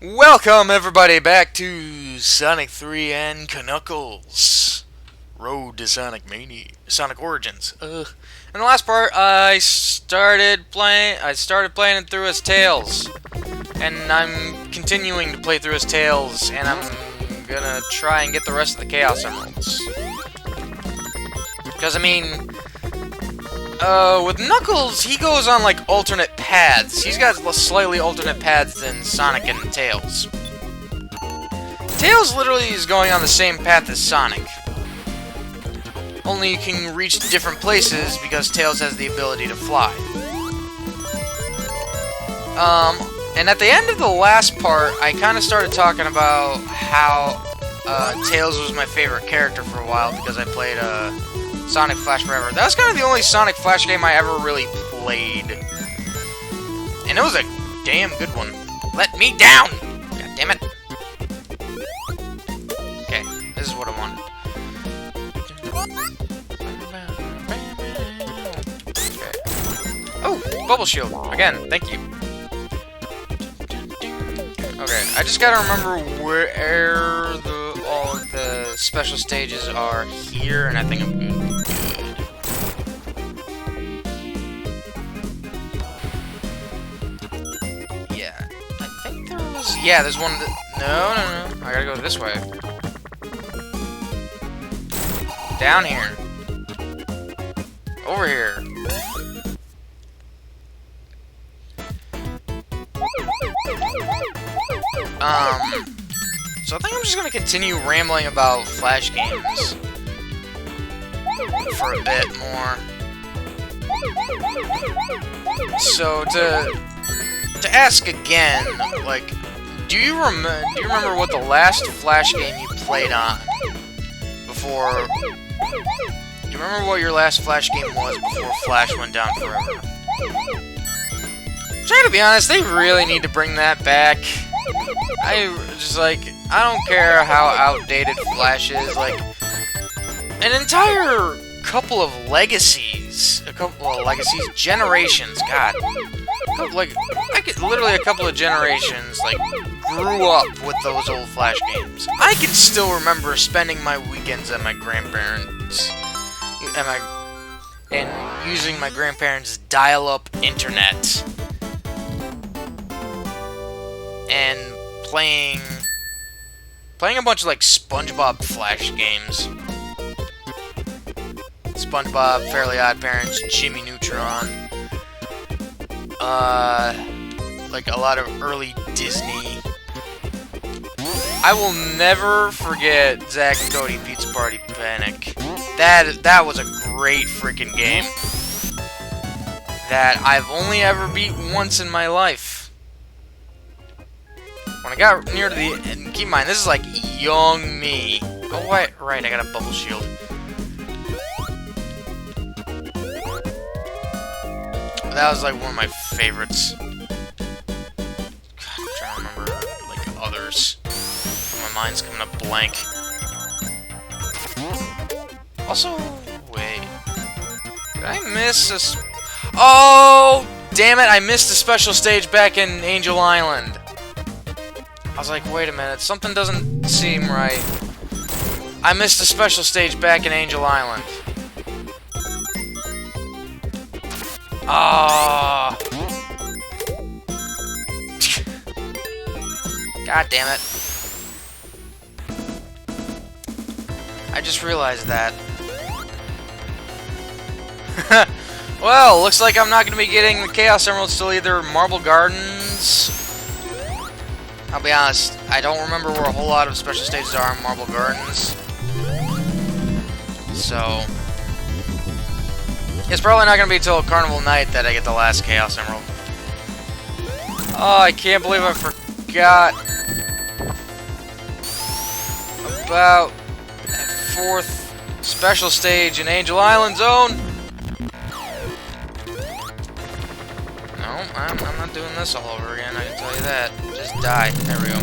Welcome everybody back to Sonic 3 and Knuckles Road to Sonic Mania, Sonic Origins. In the last part, I started playing it through as Tails, and I'm continuing to play through as Tails, and I'm gonna try and get the rest of the Chaos Emeralds. Because I mean, with Knuckles, he goes on like alternate paths. He's got slightly alternate paths than Sonic and Tails. Tails literally is going on the same path as Sonic. Only you can reach different places because Tails has the ability to fly. And at the end of the last part, I kind of started talking about how Tails was my favorite character for a while because I played Sonic Flash Forever. That was kind of the only Sonic Flash game I ever really played. And it was a damn good one. Let me down! God damn it. Okay, this is what I wanted. Okay. Oh, Bubble Shield. Again, thank you. Okay, I just gotta remember where all of the special stages are here, and I think I'm good. Yeah, I think there was... Yeah, there's one that... No. I gotta go this way. Down here. Over here. So I think I'm just gonna continue rambling about Flash games for a bit more. So to ask again, like, do you remember what the last Flash game you played on before? Do you remember what your last Flash game was before Flash went down forever? Trying to be honest, they really need to bring that back. I don't care how outdated Flash is, like, an entire couple of generations, God. Literally a couple of generations, like, grew up with those old Flash games. I can still remember spending my weekends at my grandparents' and using my grandparents' dial-up internet and playing a bunch of like SpongeBob Flash games. SpongeBob, Fairly Odd Parents, Jimmy Neutron. Like a lot of early Disney. I will never forget Zack and Cody Pizza Party Panic. That was a great freaking game that I've only ever beat once in my life. When I got near to the end, keep in mind, this is like young me. Oh, right, I got a bubble shield. That was like one of my favorites. God, I'm trying to remember, like, others. My mind's coming up blank. Also, wait. Did I miss a... Oh, damn it, I missed a special stage back in Angel Island. I was like, wait a minute, something doesn't seem right. I missed a special stage back in Angel Island. Ah. God damn it. I just realized that. Well, looks like I'm not going to be getting the Chaos Emeralds till either Marble Gardens... I'll be honest, I don't remember where a whole lot of special stages are in Marble Gardens. So... it's probably not going to be till Carnival Night that I get the last Chaos Emerald. Oh, I can't believe I forgot about that fourth special stage in Angel Island Zone. No, I'm not doing this all over again, I can tell you that. Just die. There we go.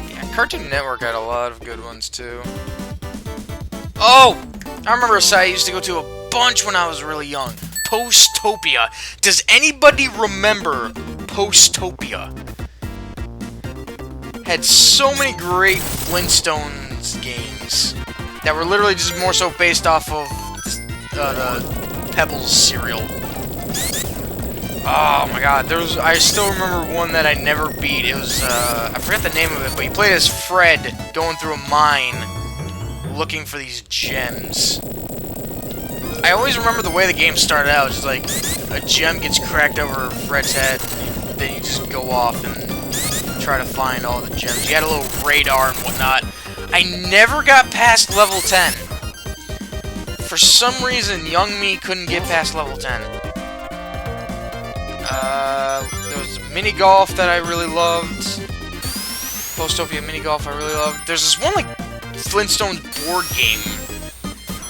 Yeah, Cartoon Network had a lot of good ones, too. Oh! I remember a site I used to go to a bunch when I was really young. Postopia. Does anybody remember Postopia? Had so many great Flintstones games that were literally just more so based off of the Pebbles cereal. Oh my god, I still remember one that I never beat. It was, I forgot the name of it, but you played as Fred going through a mine looking for these gems. I always remember the way the game started out, just like a gem gets cracked over Fred's head, and then you just go off and try to find all the gems. You had a little radar and whatnot. I never got past level 10. For some reason, young me couldn't get past level 10. There was mini golf that I really loved. Postopia mini golf I really loved. There's this one like Flintstones board game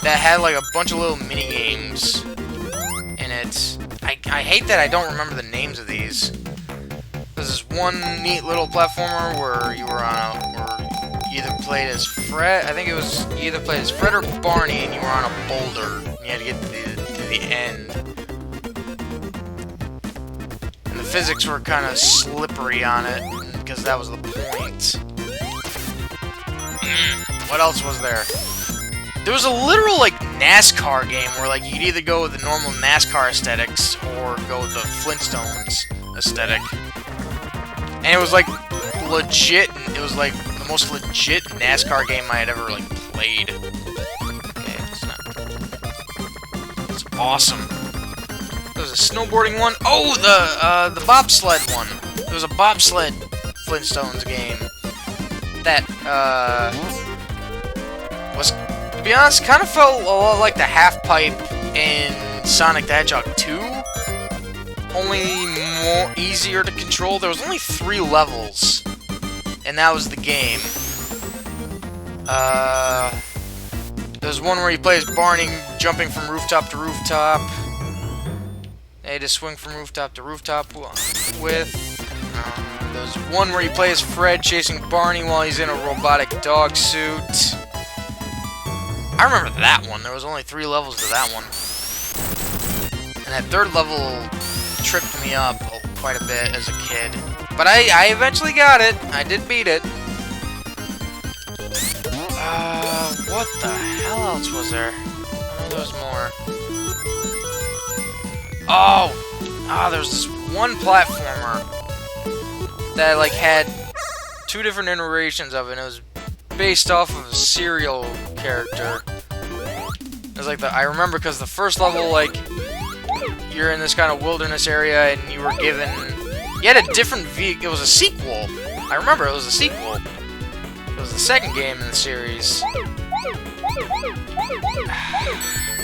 that had like a bunch of little mini games in it. I hate that I don't remember the names of these. There's this one neat little platformer where you were on where you either played as Fred. I think it was you either played as Fred or Barney, and you were on a boulder. And you had to get to the end. And the physics were kind of slippery on it because that was the point. What else was there? There was a literal like NASCAR game where like you could either go with the normal NASCAR aesthetics or go with the Flintstones aesthetic. And it was like legit, it was like the most legit NASCAR game I had ever like played. Okay, it's awesome. There was a snowboarding one. Oh, the bobsled one. There was a bobsled Flintstones game that was, to be honest, kind of felt a lot like the half pipe in Sonic the Hedgehog 2. Only more easier to control. There was only 3 levels, and that was the game. There's one where you play as Barney jumping from rooftop to rooftop. They had to swing from rooftop to rooftop with. There's one where you play as Fred chasing Barney while he's in a robotic dog suit. I remember that one. There was only 3 levels to that one. And that 3rd level tripped me up quite a bit as a kid. But I eventually got it. I did beat it. What the hell else was there? I know there was more. Oh, there was this one platformer that like had 2 different iterations of it. And it was based off of a cereal character. It was like I remember because the first level, like, you're in this kind of wilderness area and you were given, you had a different vehicle. It was a sequel. I remember it was a sequel. It was the second game in the series. I'm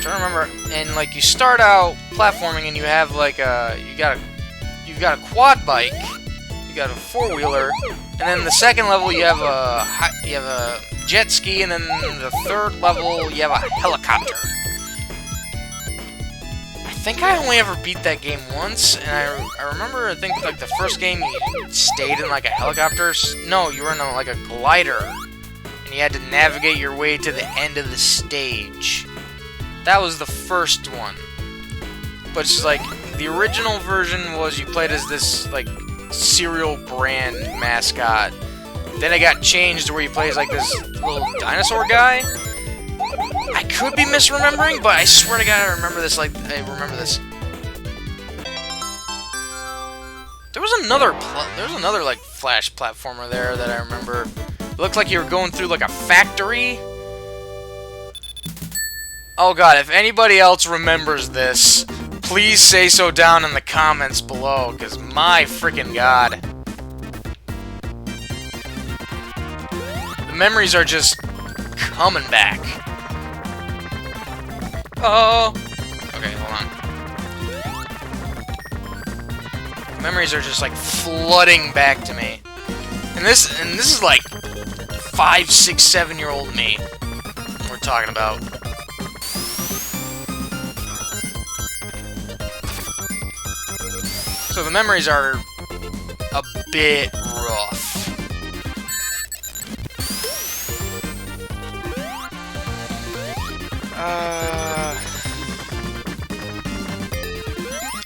trying to remember. And like you start out platforming and you have like you've got a quad bike, you got a 4-wheeler, and then the second level you have a jet ski, and then the 3rd level you have a helicopter. I think I only ever beat that game once, and I remember, I think, like, the first game you stayed in, like, a helicopter. No, you were in, like, a glider, and you had to navigate your way to the end of the stage. That was the first one. But it's just, like, the original version was you played as this, like, cereal brand mascot. Then it got changed to where you play as, like, this little dinosaur guy. I could be misremembering, but I swear to God I remember this, like, I remember this. There was another, like, Flash platformer there that I remember. It looked like you were going through, like, a factory. Oh God, if anybody else remembers this, please say so down in the comments below, because my freaking God. The memories are just coming back. Oh. Okay, hold on. Memories are just like flooding back to me. And this is like 5, 6, 7-year-old me we're talking about. So the memories are a bit rough.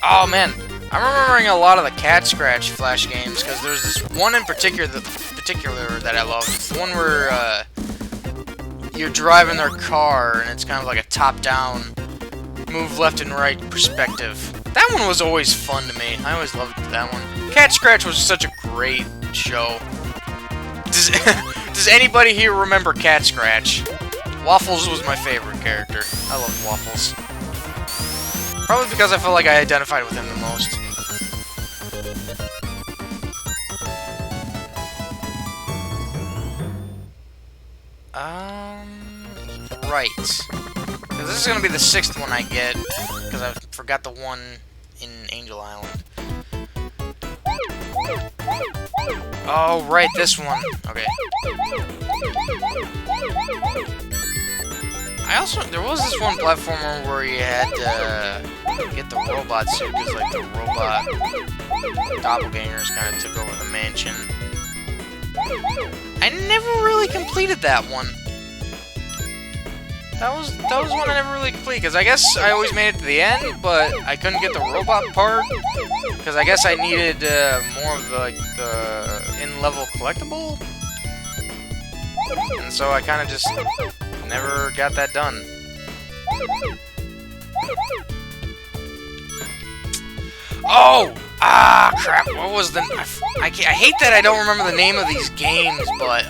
Oh man, I'm remembering a lot of the Cat Scratch Flash games because there's this one in particular that I love. It's the one where you're driving their car and it's kind of like a top-down, move left and right perspective. That one was always fun to me. I always loved that one. Cat Scratch was such a great show. Does anybody here remember Cat Scratch? Waffles was my favorite character. I loved Waffles. Probably because I felt like I identified with him the most. Right. Because this is going to be the 6th one I get, because I forgot the one in Angel Island. Oh, right, this one. Okay. There was this one platformer where you had to get the robot suit, because, like, the robot doppelgangers kind of took over the mansion. I never really completed that one. That was one I never really completed, because I guess I always made it to the end, but I couldn't get the robot part, because I guess I needed more of the in-level collectible, and so I kind of just never got that done. Oh! Ah, crap, what was the... I hate that I don't remember the name of these games, but,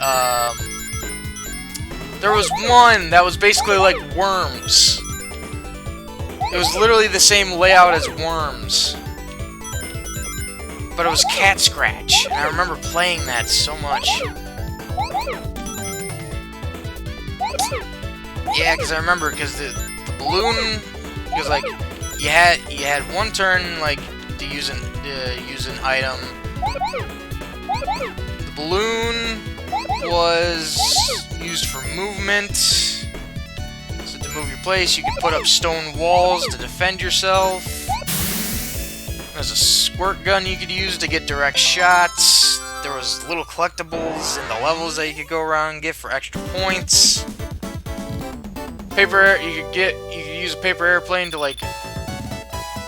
there was one that was basically like Worms. It was literally the same layout as Worms. But it was Cat Scratch, and I remember playing that so much. Yeah, because I remember, because the balloon, because like, you had one turn, like, to use an item. The balloon was used for movement. So to move your place, you could put up stone walls to defend yourself. There's a squirt gun you could use to get direct shots. There was little collectibles in the levels that you could go around and get for extra points. You could use a paper airplane to like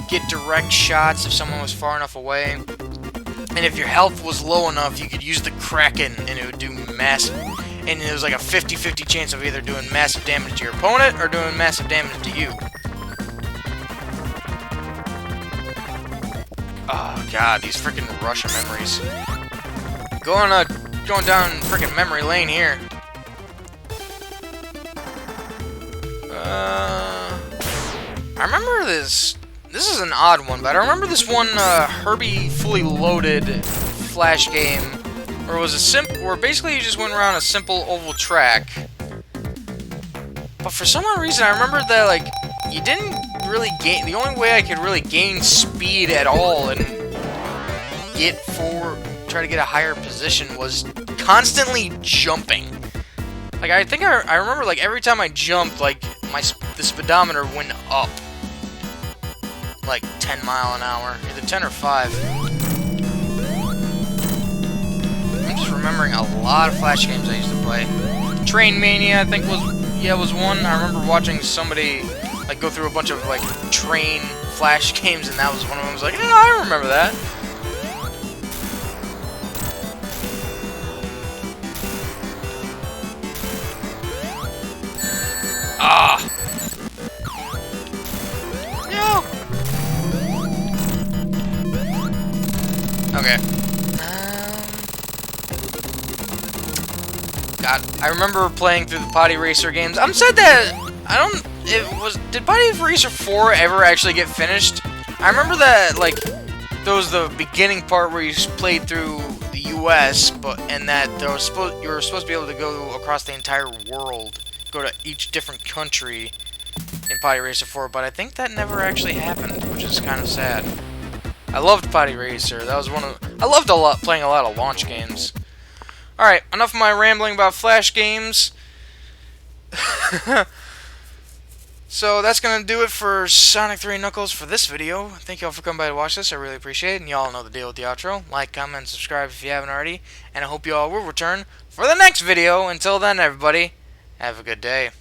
get direct shots if someone was far enough away. And if your health was low enough, you could use the Kraken, and it would do massive... And it was like a 50-50 chance of either doing massive damage to your opponent, or doing massive damage to you. Oh god, these freaking Russian memories. Going down freaking memory lane here. I remember this... This is an odd one, but I remember this one Herbie fully loaded Flash game where it was where basically you just went around a simple oval track. But for some odd reason, I remember that like you didn't really gain. The only way I could really gain speed at all and try to get a higher position was constantly jumping. Like I think I remember like every time I jumped, like the speedometer went up. Like 10 mile an hour, either 10 or 5. I'm just remembering a lot of Flash games I used to play. Train Mania, I think was one. I remember watching somebody like go through a bunch of like train Flash games, and that was one of them. I was like, yeah, I remember that. Ah. No. Okay. God, I remember playing through the Potty Racer games. I'm sad that did Potty Racer 4 ever actually get finished? I remember that like there was the beginning part where you played through the US, and that you were supposed to be able to go across the entire world, go to each different country in Potty Racer 4, but I think that never actually happened, which is kind of sad. I loved Potty Racer. That was I loved playing a lot of launch games. Alright, enough of my rambling about Flash games. So that's going to do it for Sonic 3 Knuckles for this video. Thank y'all for coming by to watch this. I really appreciate it. And y'all know the deal with the outro. Like, comment, and subscribe if you haven't already. And I hope y'all will return for the next video. Until then, everybody, have a good day.